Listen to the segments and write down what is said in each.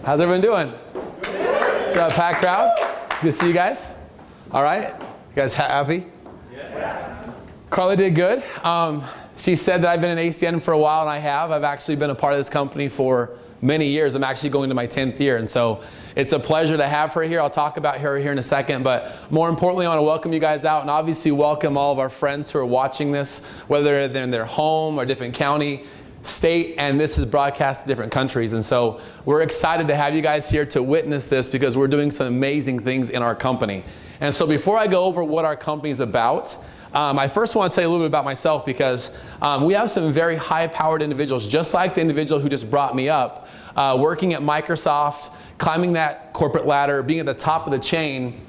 How's everyone doing? Got a packed crowd? Good to see you guys. All right. You guys happy? Yeah. Carla did good. She said that I've been in ACN for a while, and I have. I've actually been a part of this company for many years. I'm actually going to my 10th year, and so it's a pleasure to have her here. I'll talk about her here in a second, but more importantly, I want to welcome you guys out and obviously welcome all of our friends who are watching this, whether they're in their home or different county, state, and this is broadcast to different countries. And so we're excited to have you guys here to witness this because we're doing some amazing things in our company. And so before I go over what our company is about, I first want to tell you a little bit about myself because we have some very high-powered individuals, just like the individual who just brought me up, working at Microsoft, climbing that corporate ladder, being at the top of the chain,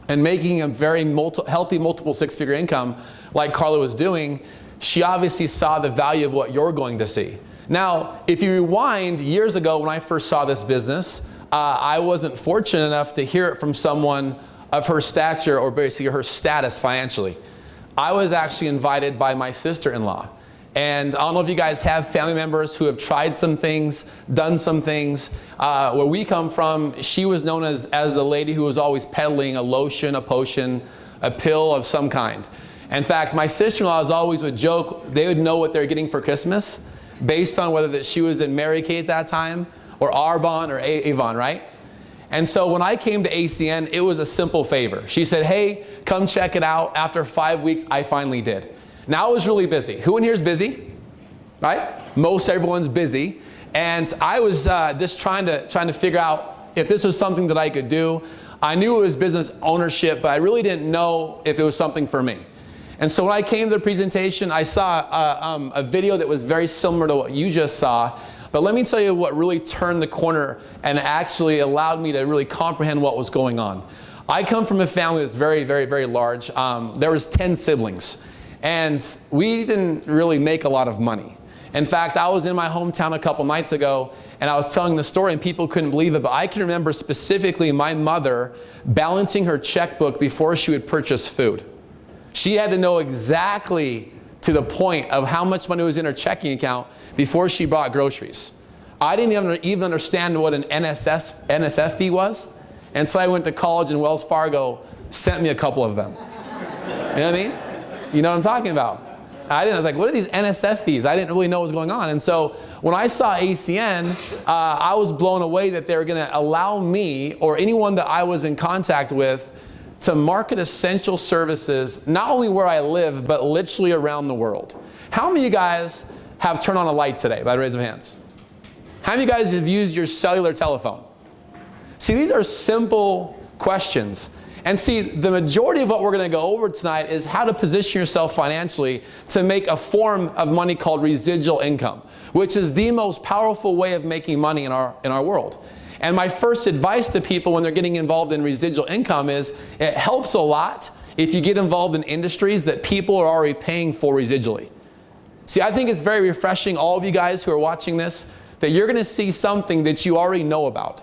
and making a very healthy multiple six-figure income like Carla was doing. She obviously saw the value of what you're going to see. Now, if you rewind years ago when I first saw this business, I wasn't fortunate enough to hear it from someone of her stature or basically her status financially. I was actually invited by my sister-in-law. And I don't know if you guys have family members who have tried some things, done some things. Where we come from, she was known as the lady who was always peddling a lotion, a potion, a pill of some kind. In fact, my sister-in-law always would joke, they would know what they're getting for Christmas based on whether that she was in Mary Kay at that time or Arbonne or Avon, right? And so when I came to ACN, it was a simple favor. She said, hey, come check it out. After 5 weeks, I finally did. Now I was really busy. Who in here is busy? Right? Most everyone's busy. And I was just trying to figure out if this was something that I could do. I knew it was business ownership, but I really didn't know if it was something for me. And so when I came to the presentation, I saw a video that was very similar to what you just saw. But let me tell you what really turned the corner and actually allowed me to really comprehend what was going on. I come from a family that's very, very, very large. There was 10 siblings. And we didn't really make a lot of money. In fact, I was in my hometown a couple nights ago, and I was telling the story, and people couldn't believe it, but I can remember specifically my mother balancing her checkbook before she would purchase food. She had to know exactly to the point of how much money was in her checking account before she bought groceries. I didn't even understand what an NSF fee was, and so I went to college, and Wells Fargo sent me a couple of them. You know what I mean? You know what I'm talking about? I was like, what are these NSF fees? I didn't really know what was going on. And so when I saw ACN, I was blown away that they were going to allow me or anyone that I was in contact with to market essential services, not only where I live, but literally around the world. How many of you guys have turned on a light today, by the raise of hands? How many of you guys have used your cellular telephone? See, these are simple questions. And see, the majority of what we're going to go over tonight is how to position yourself financially to make a form of money called residual income, which is the most powerful way of making money in our world. And my first advice to people when they're getting involved in residual income is it helps a lot if you get involved in industries that people are already paying for residually. See, I think it's very refreshing, all of you guys who are watching this, that you're going to see something that you already know about.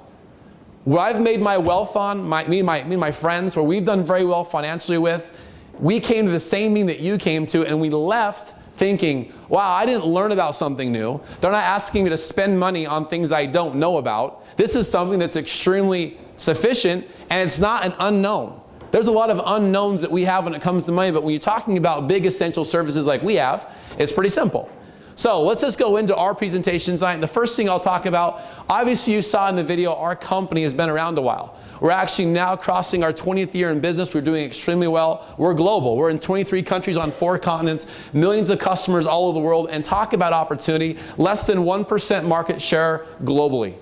Where I've made my wealth on, me and my friends, where we've done very well financially with, we came to the same meeting that you came to, and we left thinking, wow, I didn't learn about something new. They're not asking me to spend money on things I don't know about. This is something that's extremely sufficient, and it's not an unknown. There's a lot of unknowns that we have when it comes to money, but when you're talking about big essential services like we have, it's pretty simple. So let's just go into our presentation tonight. And the first thing I'll talk about, obviously you saw in the video, our company has been around a while. We're actually now crossing our 20th year in business. We're doing extremely well. We're global. We're in 23 countries on 4 continents, millions of customers all over the world, and talk about opportunity, less than 1% market share globally.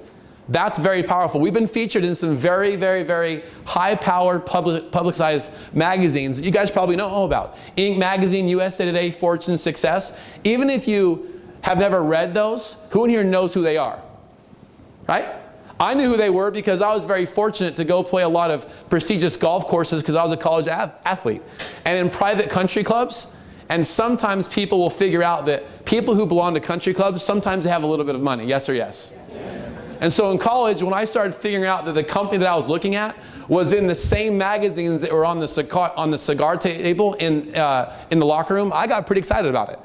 That's very powerful. We've been featured in some very, very, very high-powered publicized magazines that you guys probably know about. Inc. Magazine, USA Today, Fortune, Success. Even if you have never read those, who in here knows who they are? Right? I knew who they were because I was very fortunate to go play a lot of prestigious golf courses because I was a college athlete. And in private country clubs, and sometimes people will figure out that people who belong to country clubs, sometimes they have a little bit of money. Yes or yes? And so in college, when I started figuring out that the company that I was looking at was in the same magazines that were on the cigar table in the locker room, I got pretty excited about it.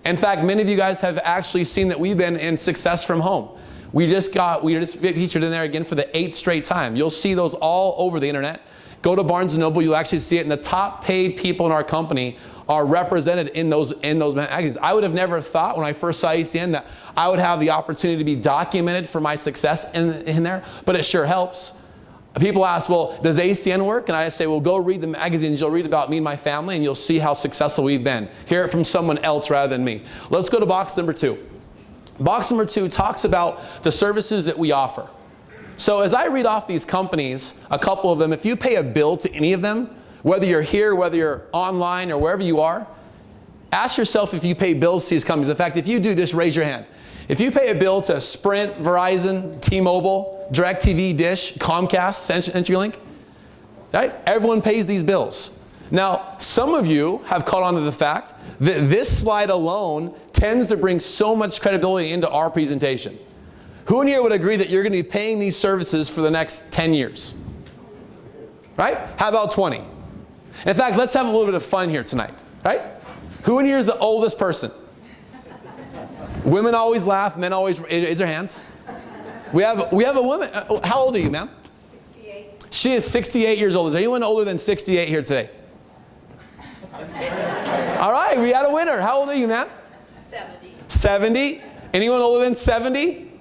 In fact, many of you guys have actually seen that we've been in Success from Home. We just featured in there again for the 8th straight time. You'll see those all over the internet. Go to Barnes & Noble, you'll actually see it, and the top paid people in our company are represented in those magazines. I would have never thought when I first saw ACN that I would have the opportunity to be documented for my success in there, but it sure helps. People ask, well, does ACN work? And I say, well, go read the magazines. You'll read about me and my family, and you'll see how successful we've been. Hear it from someone else rather than me. Let's go to box number 2. Box number 2 talks about the services that we offer. So as I read off these companies, a couple of them, if you pay a bill to any of them, whether you're here, whether you're online, or wherever you are, ask yourself if you pay bills to these companies. In fact, if you do, just raise your hand. If you pay a bill to Sprint, Verizon, T-Mobile, DirecTV, Dish, Comcast, CenturyLink, right? Everyone pays these bills. Now, some of you have caught on to the fact that this slide alone tends to bring so much credibility into our presentation. Who in here would agree that you're going to be paying these services for the next 10 years? Right? How about 20? In fact, let's have a little bit of fun here tonight, right? Who in here is the oldest person? Women always laugh, men always raise their hands. We have a woman. How old are you, ma'am? 68. She is 68 years old. Is there anyone older than 68 here today? All right, we had a winner. How old are you, ma'am? 70. 70? Anyone older than 70?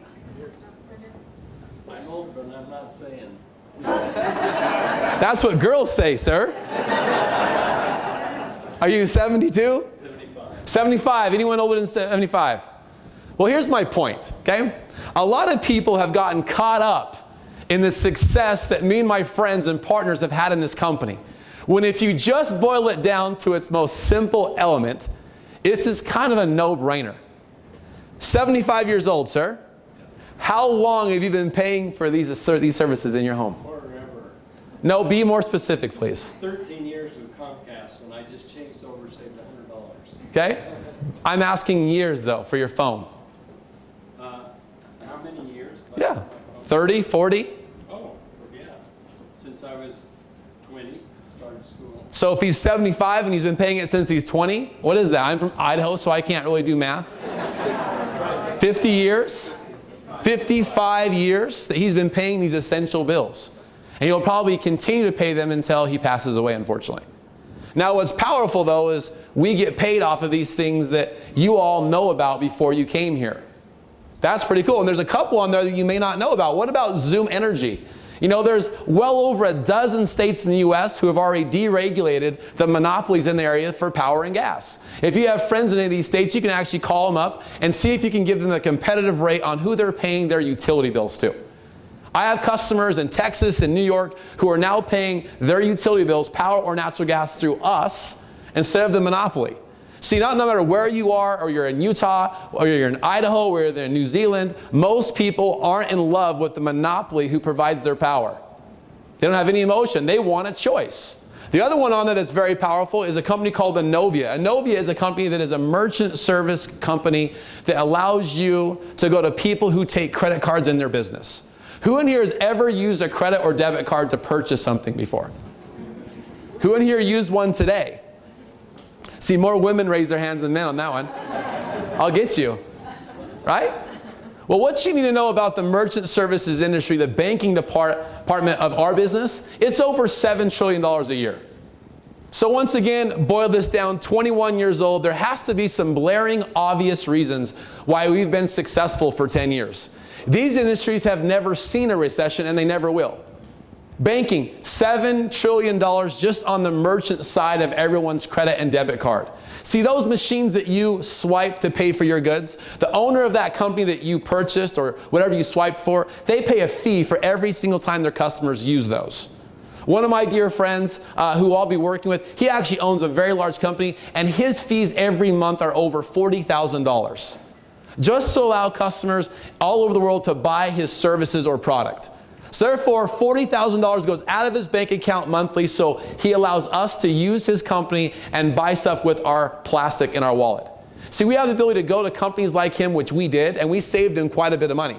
I'm old, but I'm not saying. That's what girls say, sir. Are you 72? 75. 75. Anyone older than 75? Well, here's my point, okay? A lot of people have gotten caught up in the success that me and my friends and partners have had in this company. When if you just boil it down to its most simple element, it's kind of a no-brainer. 75 years old, sir. How long have you been paying for these services in your home? Forever. No, be more specific, please. 13 years with Comcast, and I just changed over, saved $100. Okay? I'm asking years, though, for your phone. How many years? Yeah. 30, 40? Oh, yeah. Since I was 20, started school. So if he's 75 and he's been paying it since he's 20, what is that? I'm from Idaho, so I can't really do math. 50 years? 55 years that he's been paying these essential bills. And he'll probably continue to pay them until he passes away, unfortunately. Now, what's powerful, though, is we get paid off of these things that you all know about before you came here. That's pretty cool. And there's a couple on there that you may not know about. What about Zoom Energy? You know, there's well over a dozen states in the U.S. who have already deregulated the monopolies in the area for power and gas. If you have friends in any of these states, you can actually call them up and see if you can give them a competitive rate on who they're paying their utility bills to. I have customers in Texas and New York who are now paying their utility bills, power or natural gas, through us instead of the monopoly. See, no matter where you are, or you're in Utah, or you're in Idaho, or you're in New Zealand, most people aren't in love with the monopoly who provides their power. They don't have any emotion. They want a choice. The other one on there that's very powerful is a company called Inovia. Inovia is a company that is a merchant service company that allows you to go to people who take credit cards in their business. Who in here has ever used a credit or debit card to purchase something before? Who in here used one today? See, more women raise their hands than men on that one. I'll get you. Right? Well, what you need to know about the merchant services industry, the banking department of our business, it's over $7 trillion a year. So once again, boil this down, 21 years old, there has to be some blaring, obvious reasons why we've been successful for 10 years. These industries have never seen a recession, and they never will. Banking, $7 trillion just on the merchant side of everyone's credit and debit card. See, those machines that you swipe to pay for your goods, the owner of that company that you purchased or whatever you swiped for, they pay a fee for every single time their customers use those. One of my dear friends who I'll be working with, he actually owns a very large company, and his fees every month are over $40,000. Just to allow customers all over the world to buy his services or product. So therefore, $40,000 goes out of his bank account monthly, so he allows us to use his company and buy stuff with our plastic in our wallet. See, we have the ability to go to companies like him, which we did, and we saved him quite a bit of money.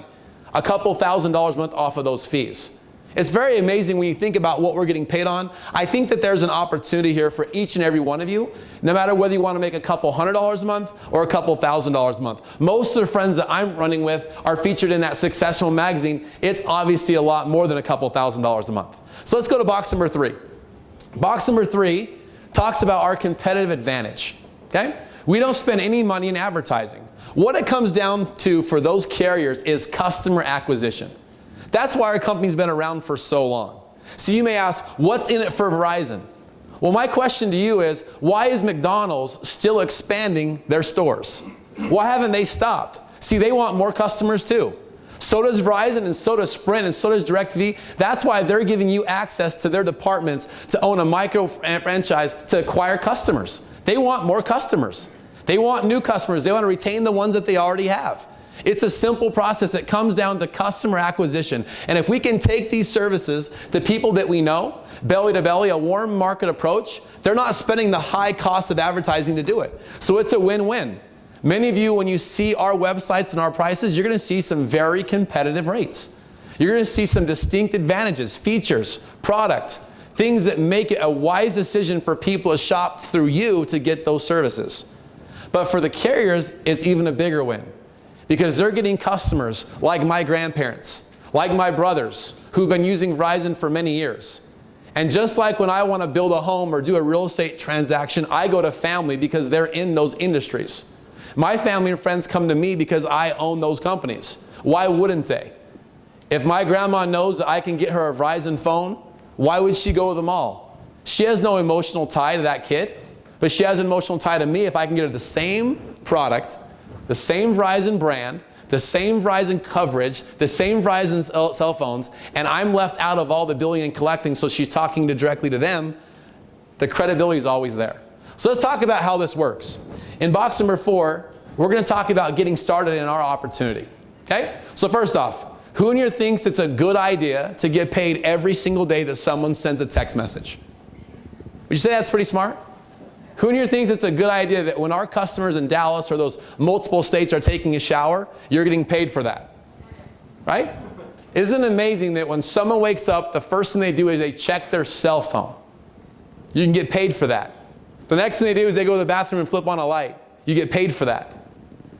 A couple $1,000s a month off of those fees. It's very amazing when you think about what we're getting paid on. I think that there's an opportunity here for each and every one of you, no matter whether you want to make a couple $100 a month or a couple $1,000 a month. Most of the friends that I'm running with are featured in that Successful magazine. It's obviously a lot more than a couple $1,000 a month. So let's go to box number 3. Box number 3 talks about our competitive advantage. Okay? We don't spend any money in advertising. What it comes down to for those carriers is customer acquisition. That's why our company's been around for so long. So you may ask, what's in it for Verizon? Well, my question to you is, why is McDonald's still expanding their stores? Why haven't they stopped? See, they want more customers too. So does Verizon, and so does Sprint, and so does DirecTV. That's why they're giving you access to their departments to own a micro franchise to acquire customers. They want more customers. They want new customers. They want to retain the ones that they already have. It's a simple process. It comes down to customer acquisition. And if we can take these services to people that we know, belly to belly, a warm market approach, they're not spending the high cost of advertising to do it. So it's a win-win. Many of you, when you see our websites and our prices, you're going to see some very competitive rates. You're going to see some distinct advantages, features, products, things that make it a wise decision for people to shop through you to get those services. But for the carriers, it's even a bigger win, because they're getting customers like my grandparents, like my brothers, who've been using Verizon for many years. And just like when I want to build a home or do a real estate transaction, I go to family because they're in those industries. My family and friends come to me because I own those companies. Why wouldn't they? If my grandma knows that I can get her a Verizon phone, why would she go to the mall? She has no emotional tie to that kid, but she has an emotional tie to me if I can get her the same product, the same Verizon brand, the same Verizon coverage, the same Verizon cell phones, and I'm left out of all the billing and collecting, so she's talking directly to them. The credibility is always there. So let's talk about how this works. In box number 4, we're going to talk about getting started in our opportunity. Okay? So first off, who in here thinks it's a good idea to get paid every single day that someone sends a text message? Would you say that's pretty smart? Who in here thinks it's a good idea that when our customers in Dallas or those multiple states are taking a shower, you're getting paid for that? Right? Isn't it amazing that when someone wakes up, the first thing they do is they check their cell phone? You can get paid for that. The next thing they do is they go to the bathroom and flip on a light. You get paid for that.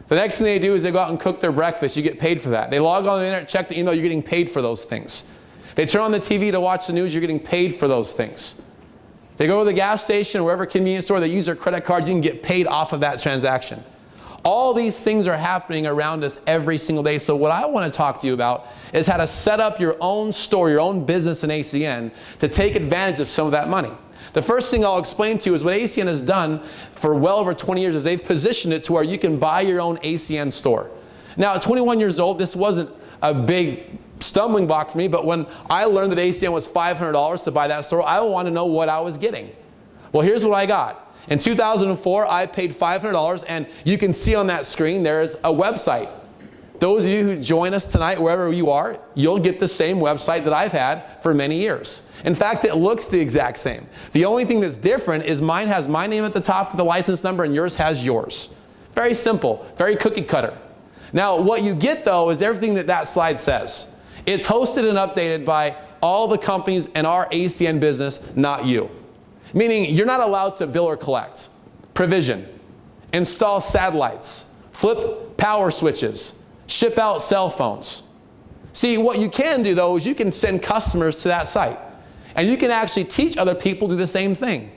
The next thing they do is they go out and cook their breakfast. You get paid for that. They log on the internet, check the email, you're getting paid for those things. They turn on the TV to watch the news, you're getting paid for those things. They go to the gas station or wherever convenience store, they use their credit card, you can get paid off of that transaction. All these things are happening around us every single day. So what I want to talk to you about is how to set up your own store, your own business in ACN to take advantage of some of that money. The first thing I'll explain to you is what ACN has done for well over 20 years is they've positioned it to where you can buy your own ACN store. Now at 21 years old, this wasn't a big stumbling block for me, but when I learned that ACN was $500 to buy that store, I wanted to know what I was getting. Well, here's what I got. In 2004, I paid $500, and you can see on that screen there's a website. Those of you who join us tonight, wherever you are, you'll get the same website that I've had for many years. In fact, it looks the exact same. The only thing that's different is mine has my name at the top of the license number and yours has yours. Very simple, very cookie cutter. Now, what you get though is everything that that slide says. It's hosted and updated by all the companies in our ACN business, not you. Meaning you're not allowed to bill or collect, provision, install satellites, flip power switches, ship out cell phones. See, what you can do though is you can send customers to that site. And you can actually teach other people to do the same thing.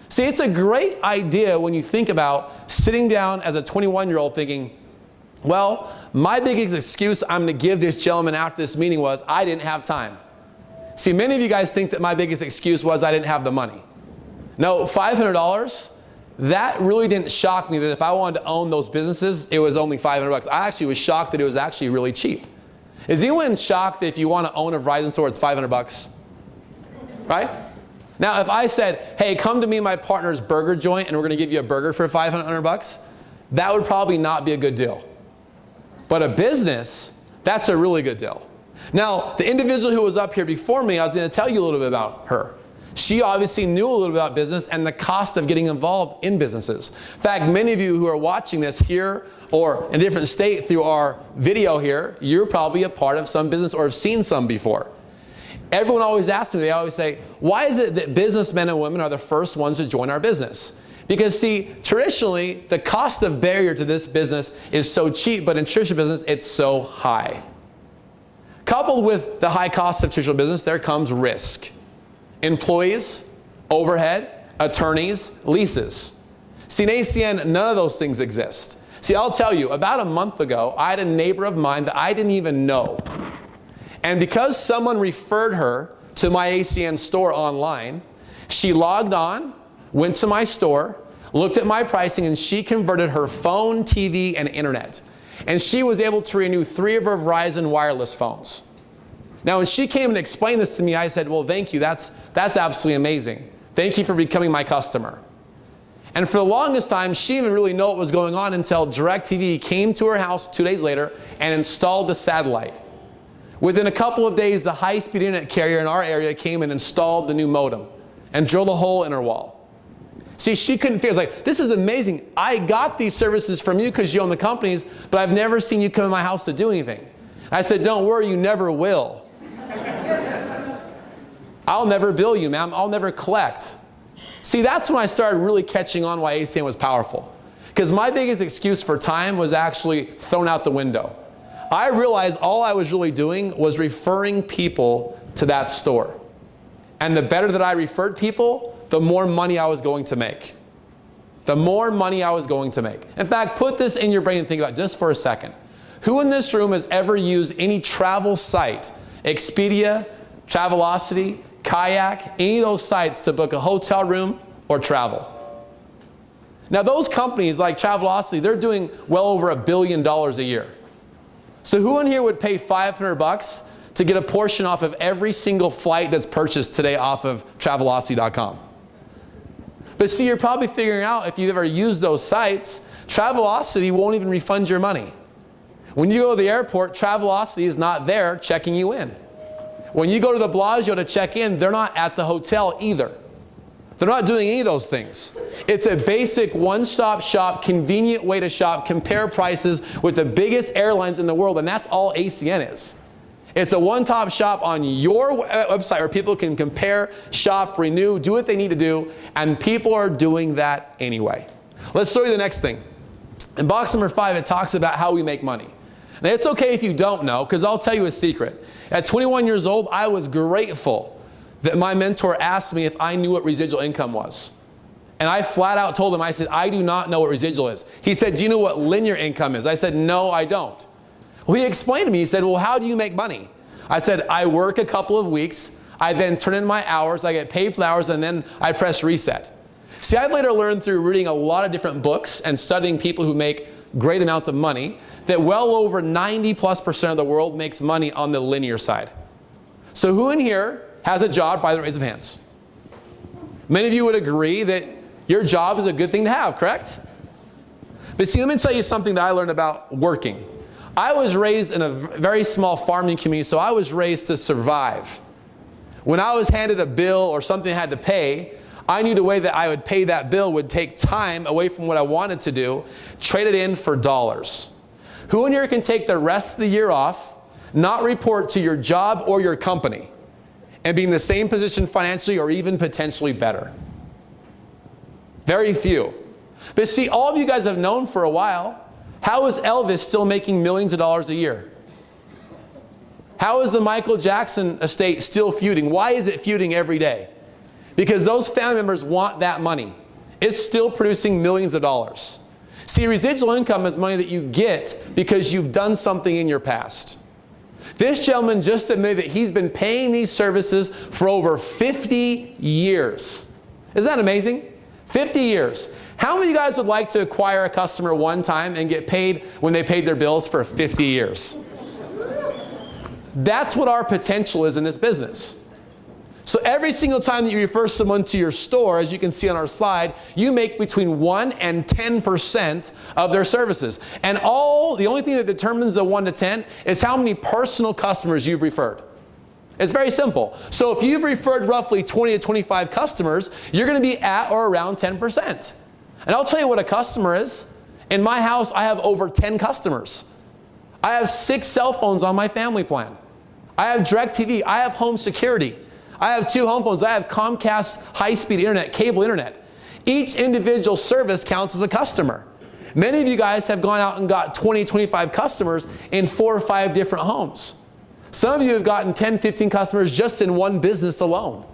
See, it's a great idea when you think about sitting down as a 21-year-old thinking, well, my biggest excuse I'm going to give this gentleman after this meeting was I didn't have time. See, many of you guys think that my biggest excuse was I didn't have the money. No, $500, that really didn't shock me that if I wanted to own those businesses, it was only $500. I actually was shocked that it was actually really cheap. Is anyone shocked that if you want to own a Verizon store, it's $500? Right? Now, if I said, hey, come to me and my partner's burger joint and we're going to give you a burger for $500, that would probably not be a good deal. But a business, that's a really good deal. Now, the individual who was up here before me, I was going to tell you a little bit about her. She obviously knew a little bit about business and the cost of getting involved in businesses. In fact, many of you who are watching this here or in a different state through our video here, you're probably a part of some business or have seen some before. Everyone always asks me, they always say, why is it that businessmen and women are the first ones to join our business? Because see, traditionally, the cost of barrier to this business is so cheap, but in traditional business, it's so high. Coupled with the high cost of traditional business, there comes risk. Employees, overhead, attorneys, leases. See, in ACN, none of those things exist. See, I'll tell you, about a month ago, I had a neighbor of mine that I didn't even know. And because someone referred her to my ACN store online, she logged on, went to my store, looked at my pricing, and she converted her phone, TV, and internet. And she was able to renew 3 of her Verizon wireless phones. Now, when she came and explained this to me, I said, well, thank you. That's absolutely amazing. Thank you for becoming my customer. And for the longest time, she didn't really know what was going on until DirecTV came to her house 2 days later and installed the satellite. Within a couple of days, the high-speed internet carrier in our area came and installed the new modem and drilled a hole in her wall. See, she couldn't figure, like, this is amazing. I got these services from you because you own the companies, but I've never seen you come to my house to do anything. I said, don't worry, you never will. I'll never bill you, ma'am. I'll never collect. See, that's when I started really catching on why ACN was powerful. Because my biggest excuse for time was actually thrown out the window. I realized all I was really doing was referring people to that store. And the better that I referred people, the more money I was going to make. The more money I was going to make. In fact, put this in your brain and think about it just for a second. Who in this room has ever used any travel site, Expedia, Travelocity, Kayak, any of those sites to book a hotel room or travel? Now those companies like Travelocity, they're doing well over $1 billion a year. So who in here would pay $500 to get a portion off of every single flight that's purchased today off of Travelocity.com? But see, you're probably figuring out, if you've ever used those sites, Travelocity won't even refund your money. When you go to the airport, Travelocity is not there checking you in. When you go to the Bellagio to check in, they're not at the hotel either. They're not doing any of those things. It's a basic one-stop shop, convenient way to shop, compare prices with the biggest airlines in the world, and that's all ACN is. It's a one-stop shop on your website where people can compare, shop, renew, do what they need to do, and people are doing that anyway. Let's show you the next thing. In box number 5, it talks about how we make money. Now, it's okay if you don't know, because I'll tell you a secret. At 21 years old, I was grateful that my mentor asked me if I knew what residual income was. And I flat out told him, I said, I do not know what residual is. He said, do you know what linear income is? I said, no, I don't. Well, he explained to me, he said, well, how do you make money? I said, I work a couple of weeks, I then turn in my hours, I get paid for the hours, and then I press reset. See, I've later learned through reading a lot of different books and studying people who make great amounts of money that well over 90+% of the world makes money on the linear side. So who in here has a job by the raise of hands? Many of you would agree that your job is a good thing to have, correct? But see, let me tell you something that I learned about working. I was raised in a very small farming community, so I was raised to survive. When I was handed a bill or something I had to pay, I knew the way that I would pay that bill would take time away from what I wanted to do, trade it in for dollars. Who in here can take the rest of the year off, not report to your job or your company, and be in the same position financially or even potentially better? Very few. But see, all of you guys have known for a while, how is Elvis still making millions of dollars a year? How is the Michael Jackson estate still feuding? Why is it feuding every day? Because those family members want that money. It's still producing millions of dollars. See, residual income is money that you get because you've done something in your past. This gentleman just admitted that he's been paying these services for over 50 years. Isn't that amazing? 50 years. How many of you guys would like to acquire a customer one time and get paid when they paid their bills for 50 years? That's what our potential is in this business. So every single time that you refer someone to your store, as you can see on our slide, you make between 1 and 10% of their services. And the only thing that determines the 1 to 10 is how many personal customers you've referred. It's very simple. So if you've referred roughly 20 to 25 customers, you're going to be at or around 10%. And I'll tell you what a customer is. In my house, I have over 10 customers. I have 6 cell phones on my family plan. I have DirecTV. I have home security. I have 2 home phones. I have Comcast high-speed internet, cable internet. Each individual service counts as a customer. Many of you guys have gone out and got 20, 25 customers in 4 or 5 different homes. Some of you have gotten 10, 15 customers just in one business alone.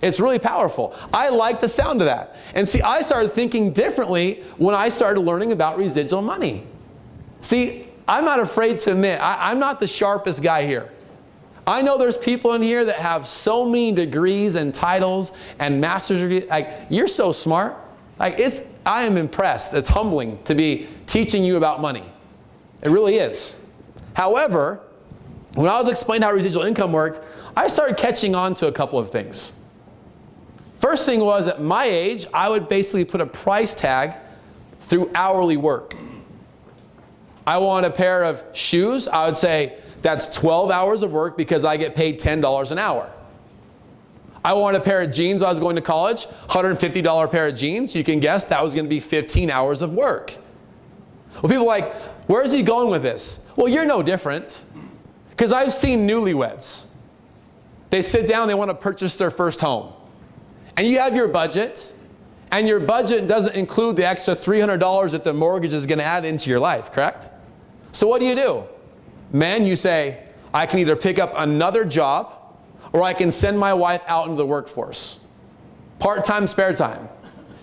It's really powerful. I like the sound of that. And see, I started thinking differently when I started learning about residual money. See, I'm not afraid to admit, I'm not the sharpest guy here. I know there's people in here that have so many degrees and titles and master's degrees. Like, you're so smart. Like, I am impressed. It's humbling to be teaching you about money. It really is. However, when I was explaining how residual income worked, I started catching on to a couple of things. First thing was, at my age, I would basically put a price tag through hourly work. I want a pair of shoes. I would say, that's 12 hours of work because I get paid $10 an hour. I wanted a pair of jeans when I was going to college, $150 pair of jeans. You can guess that was going to be 15 hours of work. Well, people are like, where's he going with this? Well, you're no different. Because I've seen newlyweds. They sit down, they want to purchase their first home. And you have your budget, and your budget doesn't include the extra $300 that the mortgage is going to add into your life, correct? So what do? Men, you say, I can either pick up another job or I can send my wife out into the workforce. Part-time, spare time.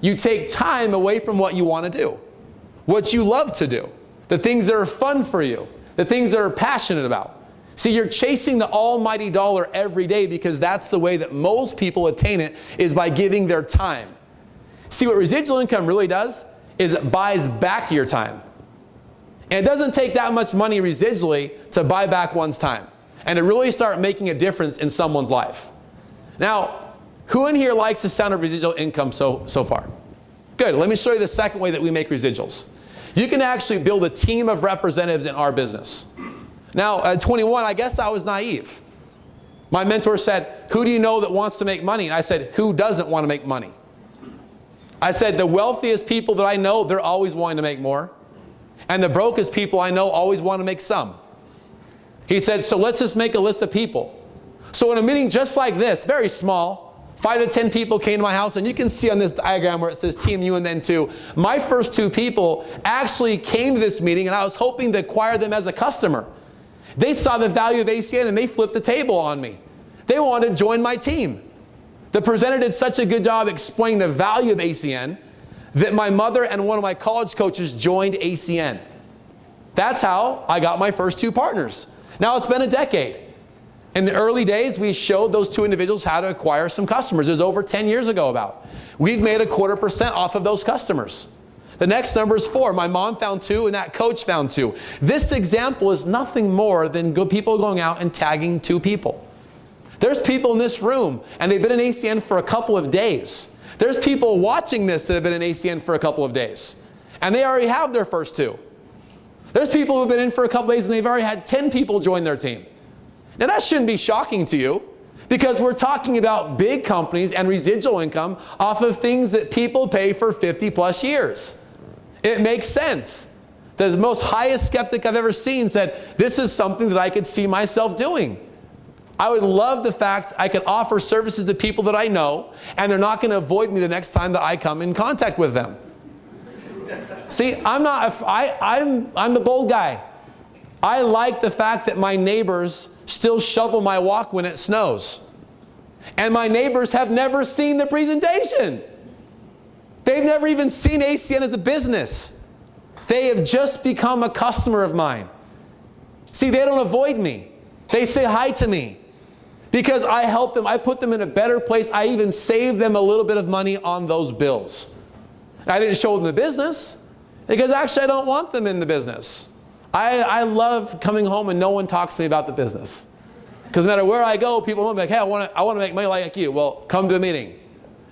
You take time away from what you want to do, what you love to do, the things that are fun for you, the things that are passionate about. See, you're chasing the almighty dollar every day because that's the way that most people attain it, is by giving their time. See, what residual income really does is it buys back your time. And it doesn't take that much money residually to buy back one's time and to really start making a difference in someone's life. Now, who in here likes the sound of residual income so far? Good. Let me show you the second way that we make residuals. You can actually build a team of representatives in our business. Now, at 21, I guess I was naive. My mentor said, who do you know that wants to make money? And I said, who doesn't want to make money? I said, the wealthiest people that I know, they're always wanting to make more. And the brokest people I know always want to make some. He said, so let's just make a list of people. So in a meeting just like this, very small, 5 to 10 people came to my house, and you can see on this diagram where it says team you and then 2. My first 2 people actually came to this meeting, and I was hoping to acquire them as a customer. They saw the value of ACN, and they flipped the table on me. They wanted to join my team. The presenter did such a good job explaining the value of ACN that my mother and one of my college coaches joined ACN. That's how I got my first 2 partners. Now it's been a decade. In the early days, we showed those 2 individuals how to acquire some customers. It was over 10 years ago about. We've made 0.25% off of those customers. The next number is 4. My mom found 2, and that coach found 2. This example is nothing more than people going out and tagging 2 people. There's people in this room, and they've been in ACN for a couple of days. There's people watching this that have been in ACN for a couple of days, and they already have their first 2. There's people who've been in for a couple of days, and they've already had 10 people join their team. Now that shouldn't be shocking to you, because we're talking about big companies and residual income off of things that people pay for 50 plus years. It makes sense. The most highest skeptic I've ever seen said, this is something that I could see myself doing. I would love the fact I could offer services to people that I know, and they're not going to avoid me the next time that I come in contact with them. See, I'm the bold guy. I like the fact that my neighbors still shovel my walk when it snows. And my neighbors have never seen the presentation. They've never even seen ACN as a business. They have just become a customer of mine. See, they don't avoid me. They say hi to me because I help them. I put them in a better place. I even save them a little bit of money on those bills. I didn't show them the business because actually I don't want them in the business. I love coming home and no one talks to me about the business. Because no matter where I go, people will be like, hey, I want to make money like you. Well, come to a meeting.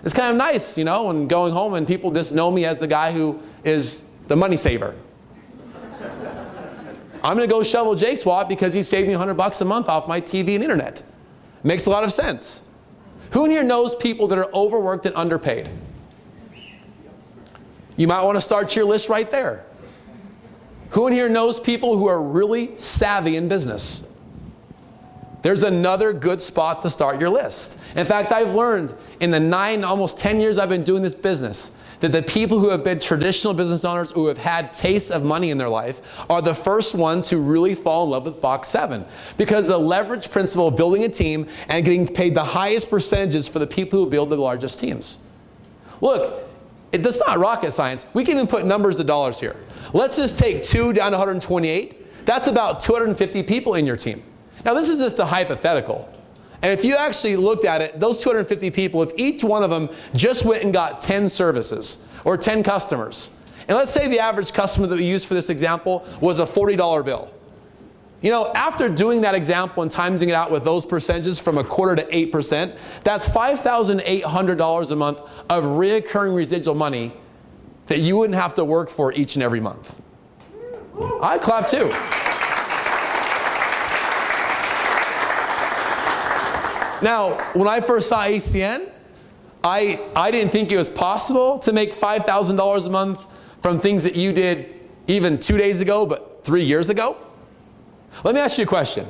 It's kind of nice, you know, when going home and people just know me as the guy who is the money saver. I'm going to go shovel Jake's walk because he saved me $100 a month off my TV and internet. Makes a lot of sense. Who in here knows people that are overworked and underpaid? You might want to start your list right there. Who in here knows people who are really savvy in business? there's another good spot to start your list. In fact, I've learned in the 9, almost 10 years I've been doing this business, that the people who have been traditional business owners who have had tastes of money in their life are the first ones who really fall in love with box 7. Because the leverage principle of building a team and getting paid the highest percentages for the people who build the largest teams. Look, that's not rocket science. We can even put numbers to dollars here. Let's just take 2 down to 128. That's about 250 people in your team. Now this is just a hypothetical. And if you actually looked at it, those 250 people, if each one of them just went and got 10 services or 10 customers, and let's say the average customer that we used for this example was a $40 bill. You know, after doing that example and timing it out with those percentages from 1/4 to 8%, that's $5,800 a month of reoccurring residual money that you wouldn't have to work for each and every month. I'd clap too. Now, when I first saw ACN, I didn't think it was possible to make $5,000 a month from things that you did even 2 days ago, but 3 years ago. Let me ask you a question.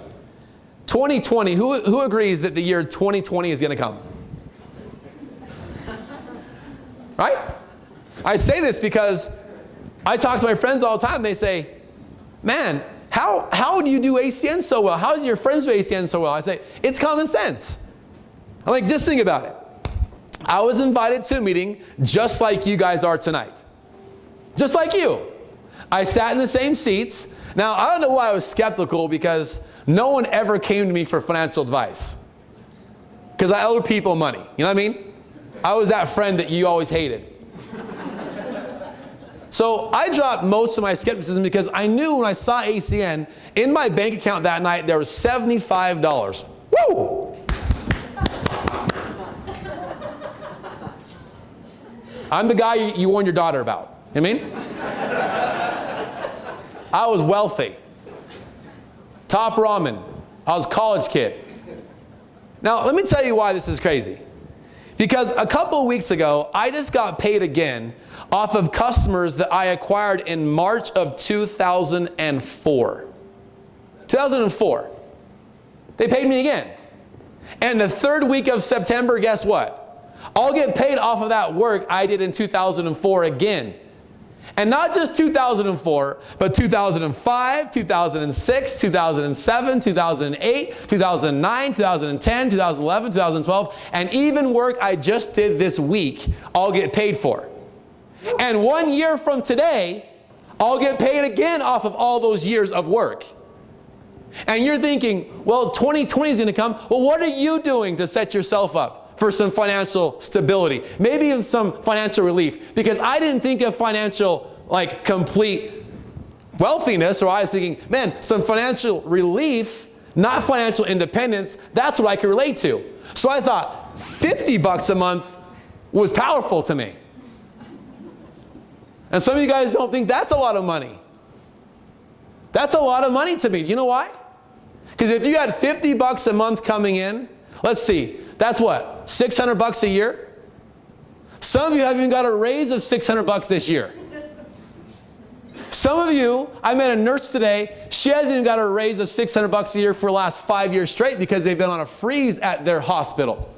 2020, who agrees that the year 2020 is going to come? Right? I say this because I talk to my friends all the time. They say, man, how do you do ACN so well? How did your friends do ACN so well? I say, it's common sense. I'm like, just think about it. I was invited to a meeting just like you guys are tonight. Just like you. I sat in the same seats. Now, I don't know why I was skeptical, because no one ever came to me for financial advice. Because I owe people money. You know what I mean? I was that friend that you always hated. So I dropped most of my skepticism because I knew when I saw ACN, in my bank account that night, there was $75. Woo! I'm the guy you warned your daughter about. You know what I mean? I was wealthy. Top ramen. I was a college kid. Now, let me tell you why this is crazy. Because a couple of weeks ago, I just got paid again off of customers that I acquired in March of 2004. 2004. They paid me again. And the 3rd week of September, guess what? I'll get paid off of that work I did in 2004 again. And not just 2004, but 2005, 2006, 2007, 2008, 2009, 2010, 2011, 2012, and even work I just did this week, I'll get paid for. And 1 year from today, I'll get paid again off of all those years of work. And you're thinking, well, 2020 is going to come. Well, what are you doing to set yourself up for some financial stability? Maybe even some financial relief. Because I didn't think of financial, like, complete wealthiness, or I was thinking, man, some financial relief, not financial independence, that's what I could relate to. So I thought $50 a month was powerful to me. And some of you guys don't think that's a lot of money. That's a lot of money to me. Do you know why? Because if you had $50 a month coming in, let's see, that's what, $600 a year? Some of you haven't even got a raise of $600 this year. Some of you, I met a nurse today, she hasn't even got a raise of $600 a year for the last 5 years straight because they've been on a freeze at their hospital.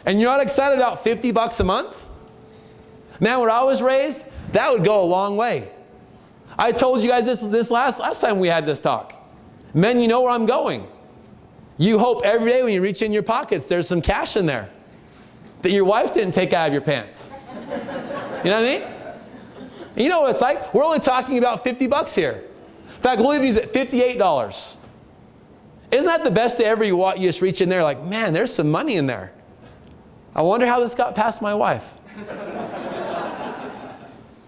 And you're not excited about $50 a month? Man, when I was raised, that would go a long way. I told you guys this last time we had this talk. Men, you know where I'm going. You hope every day when you reach in your pockets, there's some cash in there that your wife didn't take out of your pants. You know what I mean? And you know what it's like? We're only talking about $50 here. In fact, we'll leave these at $58. Isn't that the best day ever? You just reach in there like, man, there's some money in there. I wonder how this got past my wife.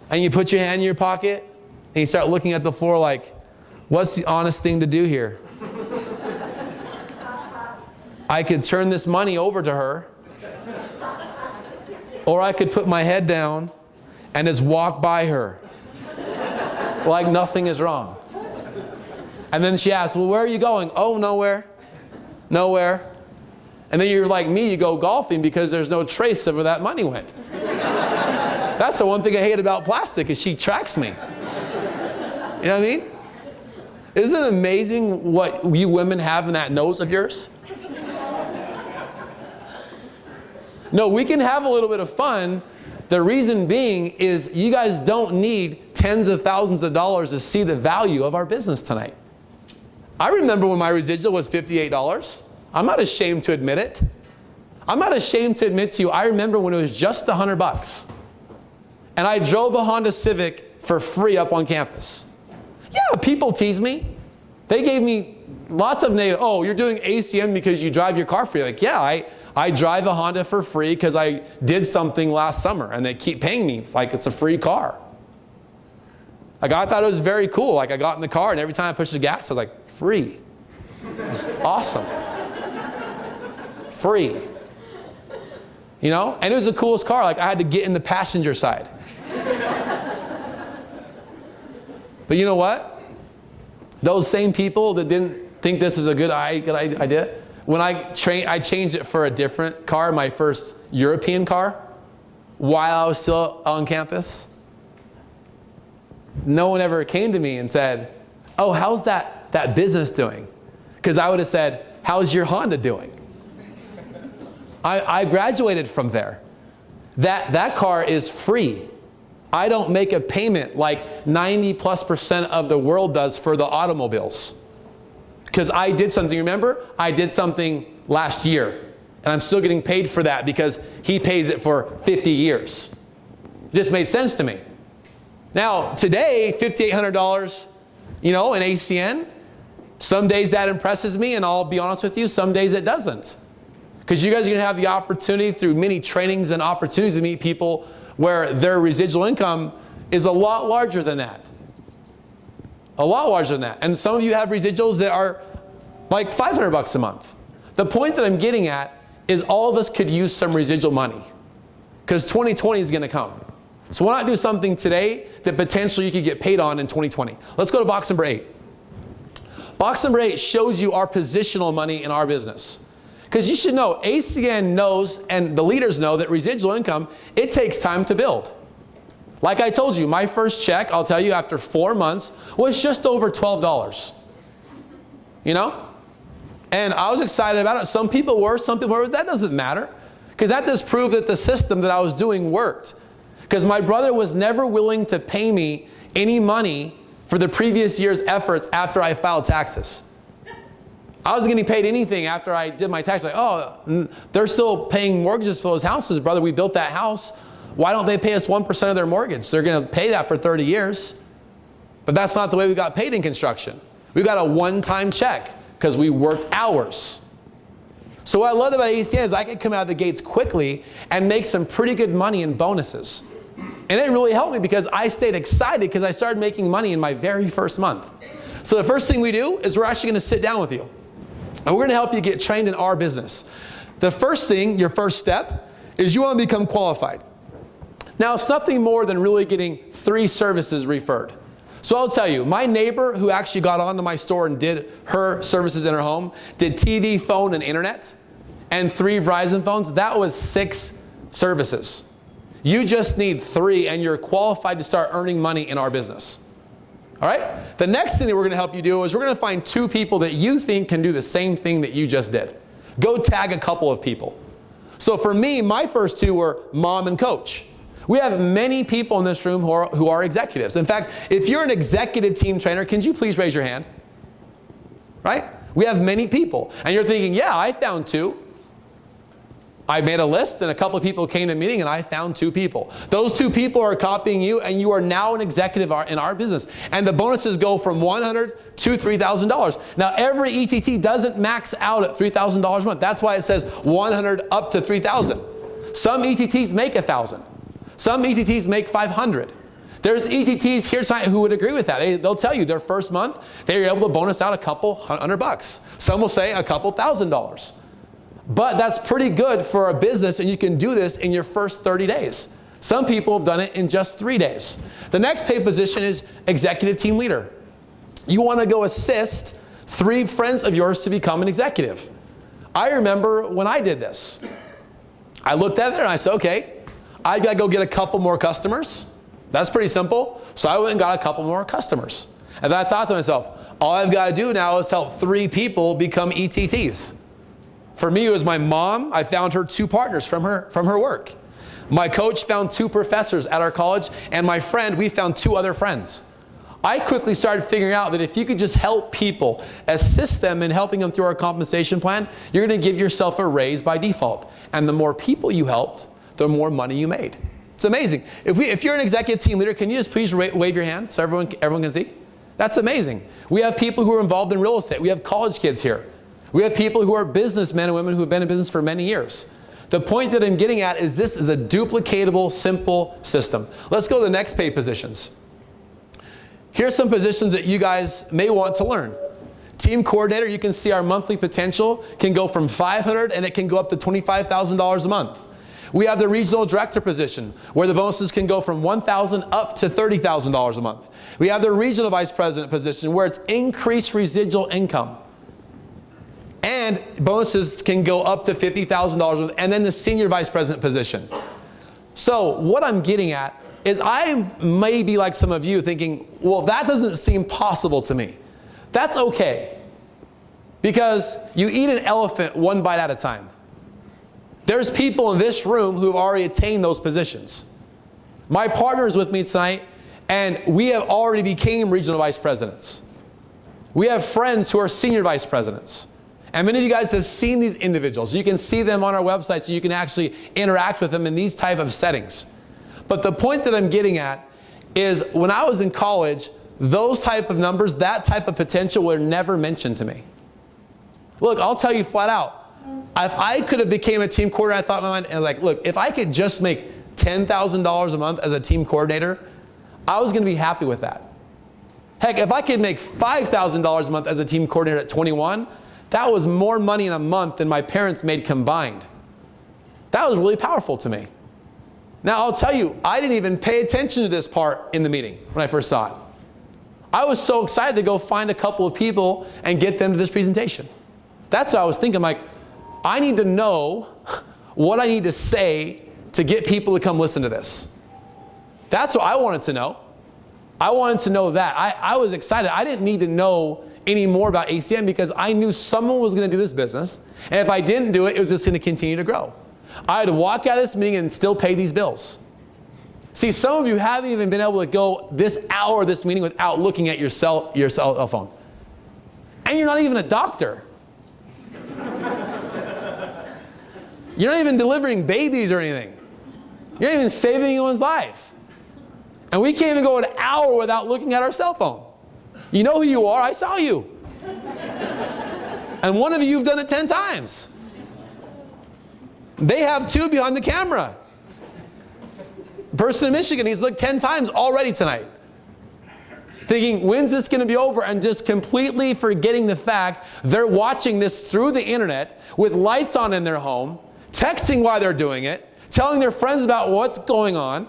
And you put your hand in your pocket and you start looking at the floor like, what's the honest thing to do here? I could turn this money over to her, or I could put my head down and just walk by her like nothing is wrong. And then she asks, well, where are you going? Oh, nowhere. Nowhere. And then you're like me, you go golfing because there's no trace of where that money went. That's the one thing I hate about plastic, is she tracks me. You know what I mean? Isn't it amazing what you women have in that nose of yours? No, we can have a little bit of fun. The reason being is you guys don't need tens of thousands of dollars to see the value of our business tonight. I remember when my residual was $58. I'm not ashamed to admit it. I'm not ashamed to admit to you, I remember when it was just $100. And I drove a Honda Civic for free up on campus. Yeah, people tease me. They gave me lots of negative, oh, you're doing ACN because you drive your car free. Like, yeah, I drive a Honda for free because I did something last summer and they keep paying me like it's a free car. Like, I thought it was very cool. Like, I got in the car and every time I pushed the gas, I was like, free. It's awesome. Free. You know? And it was the coolest car. Like, I had to get in the passenger side. But you know what? Those same people that didn't think this was a good idea, when I changed it for a different car, my first European car, while I was still on campus, no one ever came to me and said, oh, how's that business doing? Because I would have said, how's your Honda doing? I graduated from there. That car is free. I don't make a payment like 90+% of the world does for the automobiles. Because I did something, remember? I did something last year. And I'm still getting paid for that because he pays it for 50 years. It just made sense to me. Now, today, $5,800, you know, in ACN, some days that impresses me, and I'll be honest with you, some days it doesn't. Because you guys are going to have the opportunity through many trainings and opportunities to meet people where their residual income is a lot larger than that. A lot larger than that. And some of you have residuals that are like $500 a month. The point that I'm getting at is all of us could use some residual money. Because 2020 is going to come. So why not do something today that potentially you could get paid on in 2020? Let's go to box number 8. Box number 8 shows you our positional money in our business. Because you should know, ACN knows, and the leaders know, that residual income, it takes time to build. Like I told you, my first check, I'll tell you, after 4 months, was just over $12. You know? And I was excited about it. Some people were, that doesn't matter. Because that just proved that the system that I was doing worked. Because my brother was never willing to pay me any money for the previous year's efforts after I filed taxes. I wasn't getting paid anything after I did my tax. Like, oh, they're still paying mortgages for those houses. Brother, we built that house. Why don't they pay us 1% of their mortgage? They're going to pay that for 30 years. But that's not the way we got paid in construction. We got a one-time check because we worked hours. So what I love about ACN is I could come out of the gates quickly and make some pretty good money in bonuses. And it really helped me because I stayed excited because I started making money in my very first month. So the first thing we do is we're actually going to sit down with you. And we're going to help you get trained in our business. The first thing, your first step, is you want to become qualified. Now, it's nothing more than really getting 3 services referred. So I'll tell you, my neighbor who actually got onto my store and did her services in her home, did TV, phone, and internet, and 3 Verizon phones. That was 6 services. You just need 3, and you're qualified to start earning money in our business. All right? The next thing that we're going to help you do is we're going to find 2 people that you think can do the same thing that you just did. Go tag a couple of people. So for me, my first 2 were mom and coach. We have many people in this room who are executives. In fact, if you're an executive team trainer, can you please raise your hand? Right? We have many people. And you're thinking, yeah, I found 2. I made a list and a couple of people came to a meeting and I found 2 people. Those 2 people are copying you and you are now an executive in our business. And the bonuses go from $100 to $3,000. Now every ETT doesn't max out at $3,000 a month. That's why it says 100 up to 3,000. Some ETTs make 1,000. Some ETTs make 500. There's ETTs here tonight who would agree with that. They'll tell you their first month, they were able to bonus out a couple $100. Some will say a couple $1,000. But that's pretty good for a business, and you can do this in your first 30 days. Some people have done it in just 3 days. The next pay position is executive team leader. You want to go assist 3 friends of yours to become an executive. I remember when I did this. I looked at it and I said, okay, I got to go get a couple more customers. That's pretty simple. So I went and got a couple more customers. And then I thought to myself, All I've got to do now is help 3 people become ETTs. For me, it was my mom. I found her 2 partners from her work. My coach found 2 professors at our college, and my friend, we found 2 other friends. I quickly started figuring out that if you could just help people, assist them in helping them through our compensation plan, you're going to give yourself a raise by default. And the more people you helped, the more money you made. It's amazing. If you're an executive team leader, can you just please wave your hand so everyone can see? That's amazing. We have people who are involved in real estate. We have college kids here. We have people who are businessmen and women who have been in business for many years. The point that I'm getting at is this is a duplicatable, simple system. Let's go to the next paid positions. Here's some positions that you guys may want to learn. Team coordinator, you can see our monthly potential can go from $500 and it can go up to $25,000 a month. We have the regional director position where the bonuses can go from $1,000 up to $30,000 a month. We have the regional vice president position where it's increased residual income. And bonuses can go up to $50,000 a month. And then the senior vice president position. So what I'm getting at is I may be like some of you thinking, well, that doesn't seem possible to me. That's okay. Because you eat an elephant one bite at a time. There's people in this room who have already attained those positions. My partner is with me tonight, and we have already became regional vice presidents. We have friends who are senior vice presidents. And many of you guys have seen these individuals. You can see them on our website so you can actually interact with them in these type of settings. But the point that I'm getting at is when I was in college, those type of numbers, that type of potential were never mentioned to me. Look, I'll tell you flat out. If I could have became a team coordinator, I thought in my mind, and like, look, if I could just make $10,000 a month as a team coordinator, I was going to be happy with that. Heck, if I could make $5,000 a month as a team coordinator at 21, that was more money in a month than my parents made combined. That was really powerful to me. Now, I'll tell you, I didn't even pay attention to this part in the meeting when I first saw it. I was so excited to go find a couple of people and get them to this presentation. That's what I was thinking, like, I need to know what I need to say to get people to come listen to this. That's what I wanted to know. I wanted to know that. I was excited. I didn't need to know any more about ACN because I knew someone was going to do this business. And if I didn't do it, it was just going to continue to grow. I had to walk out of this meeting and still pay these bills. See, some of you haven't even been able to go this hour of this meeting without looking at your cell phone. And you're not even a doctor. You're not even delivering babies or anything. You're not even saving anyone's life. And we can't even go an hour without looking at our cell phone. You know who you are. I saw you. And one of you've done it 10 times. They have 2 behind the camera. The person in Michigan, he's looked 10 times already tonight. Thinking, when's this going to be over? And just completely forgetting the fact they're watching this through the internet with lights on in their home, texting while they're doing it, telling their friends about what's going on,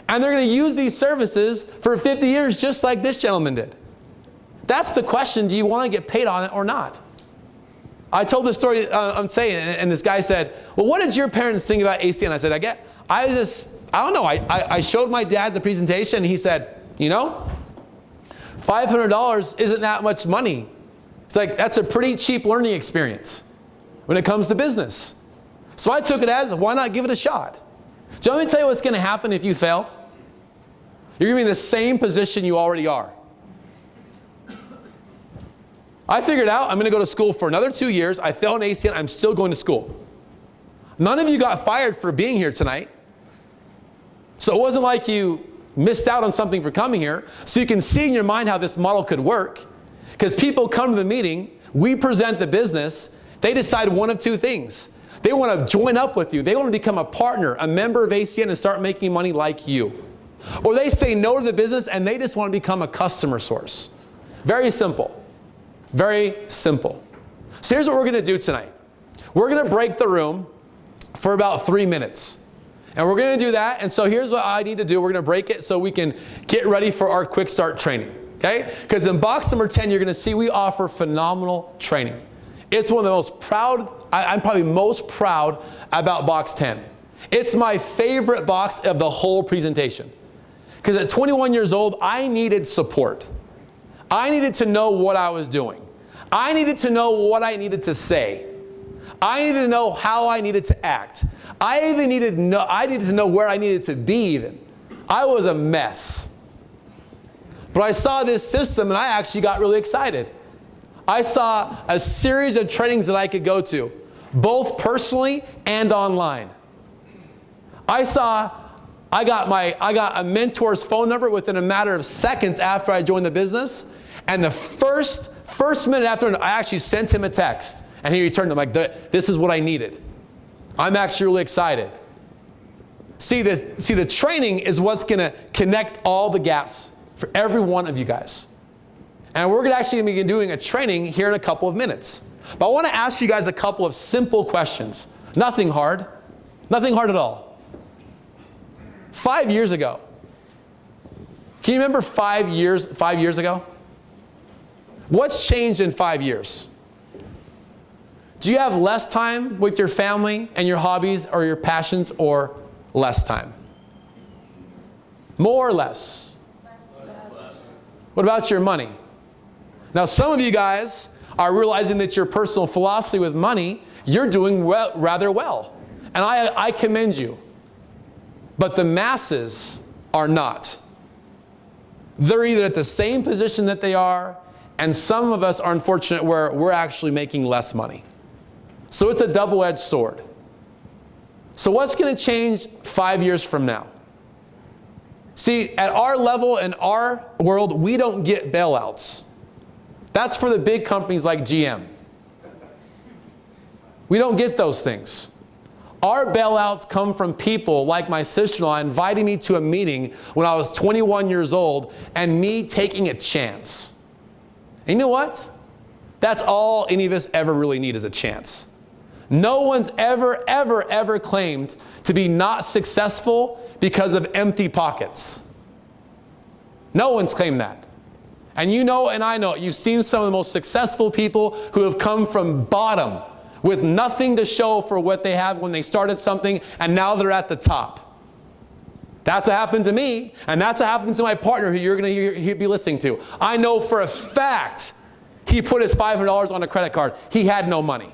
and they're going to use these services for 50 years just like this gentleman did. That's the question, do you want to get paid on it or not? I told this story, I'm saying, and this guy said, well, what did your parents think about ACN? I said, I don't know. I showed my dad the presentation, and he said, you know, $500 isn't that much money. It's like, that's a pretty cheap learning experience when it comes to business. So I took it as, why not give it a shot? So let me tell you what's going to happen if you fail. You're going to be in the same position you already are. I figured out I'm going to go to school for another 2 years. I failed in ACN. I'm still going to school. None of you got fired for being here tonight. So it wasn't like you missed out on something for coming here. So you can see in your mind how this model could work. Because people come to the meeting, we present the business, they decide one of 2 things. They want to join up with you. They want to become a partner, a member of ACN, and start making money like you. Or they say no to the business and they just want to become a customer source. Very simple. Very simple. So here's what we're going to do tonight. We're going to break the room for about 3 minutes. And we're going to do that. And so here's what I need to do. We're going to break it so we can get ready for our quick start training. Okay? Because in box number 10, you're going to see we offer phenomenal training. It's one of the most proud, I'm probably most proud about box 10. It's my favorite box of the whole presentation. Because at 21 years old, I needed support. I needed to know what I was doing. I needed to know what I needed to say. I needed to know how I needed to act. I needed to know where I needed to be even. I was a mess. But I saw this system and I actually got really excited. I saw a series of trainings that I could go to, both personally and online. I got a mentor's phone number within a matter of seconds after I joined the business. And the first minute after, I actually sent him a text. And he returned. I'm like, this is what I needed. I'm actually really excited. See, the training is what's going to connect all the gaps for every one of you guys. And we're actually going to be doing a training here in a couple of minutes. But I want to ask you guys a couple of simple questions. Nothing hard. Nothing hard at all. 5 years ago. Can you remember 5 years ago? What's changed in 5 years? Do you have less time with your family and your hobbies or your passions, or less time? More or less? Less. What about your money? Now, some of you guys are realizing that your personal philosophy with money, you're doing rather well. And I commend you. But the masses are not. They're either at the same position that they are, and some of us are unfortunate where we're actually making less money. So it's a double-edged sword. So what's going to change 5 years from now? See, at our level in our world, we don't get bailouts. That's for the big companies like GM. We don't get those things. Our bailouts come from people like my sister-in-law inviting me to a meeting when I was 21 years old and me taking a chance. And you know what? That's all any of us ever really need is a chance. No one's ever claimed to be not successful because of empty pockets. No one's claimed that. And you know, and I know, you've seen some of the most successful people who have come from bottom with nothing to show for what they have when they started something, and now they're at the top. That's what happened to me, and that's what happened to my partner who you're going to be listening to. I know for a fact he put his $500 on a credit card. He had no money.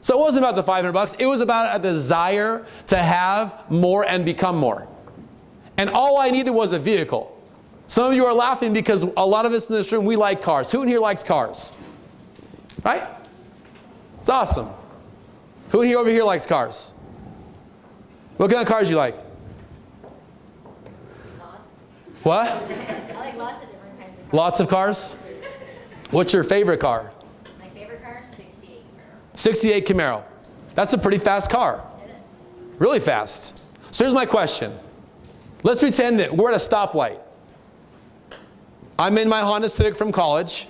So it wasn't about the $500. It was about a desire to have more and become more. And all I needed was a vehicle. Some of you are laughing because a lot of us in this room, we like cars. Who in here likes cars? Right? It's awesome. Who in here over here likes cars? What kind of cars you like? Lots. What? I like lots of different kinds of cars. Lots of cars? What's your favorite car? My favorite car is 68 Camaro. 68 Camaro. That's a pretty fast car. It is. Really fast. So here's my question. Let's pretend that we're at a stoplight. I'm in my Honda Civic from college,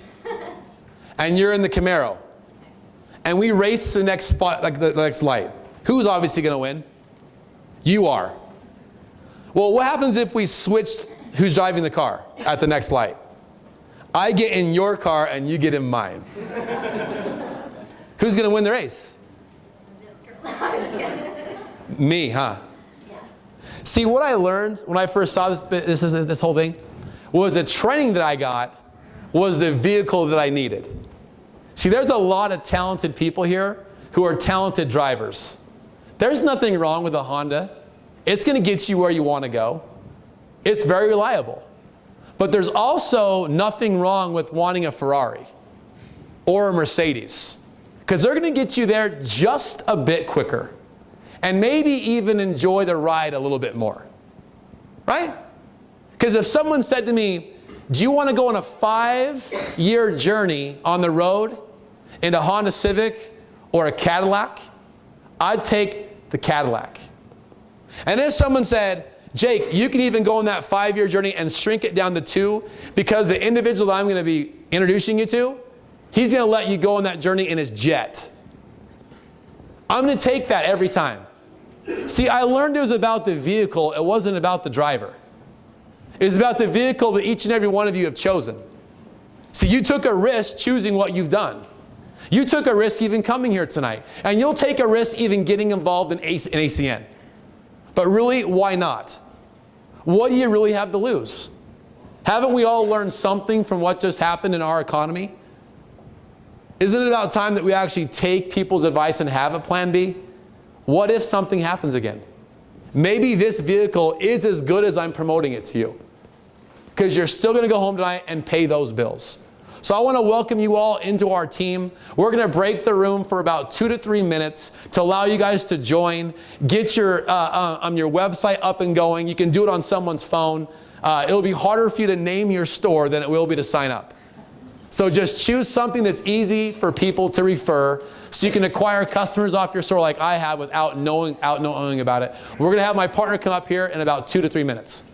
and you're in the Camaro. And we race to the next spot, like the next light. Who's obviously going to win? You are. Well, what happens if we switch who's driving the car at the next light? I get in your car and you get in mine. Who's going to win the race? Me, huh? Yeah. See, what I learned when I first saw this whole thing was the training that I got was the vehicle that I needed. See, there's a lot of talented people here who are talented drivers. There's nothing wrong with a Honda. It's going to get you where you want to go. It's very reliable. But there's also nothing wrong with wanting a Ferrari or a Mercedes, because they're going to get you there just a bit quicker and maybe even enjoy the ride a little bit more. Right? Because if someone said to me, do you want to go on a 5-year journey on the road in a Honda Civic or a Cadillac? I'd take the Cadillac. And if someone said, Jake, you can even go on that 5-year journey and shrink it down to 2 because the individual that I'm going to be introducing you to, he's going to let you go on that journey in his jet. I'm going to take that every time. See, I learned it was about the vehicle. It wasn't about the driver. It was about the vehicle that each and every one of you have chosen. See, you took a risk choosing what you've done. You took a risk even coming here tonight. And you'll take a risk even getting involved in ACN. But really, why not? What do you really have to lose? Haven't we all learned something from what just happened in our economy? Isn't it about time that we actually take people's advice and have a plan B? What if something happens again? Maybe this vehicle is as good as I'm promoting it to you, because you're still going to go home tonight and pay those bills. So I want to welcome you all into our team. We're going to break the room for about 2 to 3 minutes to allow you guys to join, get your website up and going. You can do it on someone's phone. It'll be harder for you to name your store than it will be to sign up. So just choose something that's easy for people to refer, so you can acquire customers off your store like I have without knowing about it. We're going to have my partner come up here in about 2 to 3 minutes.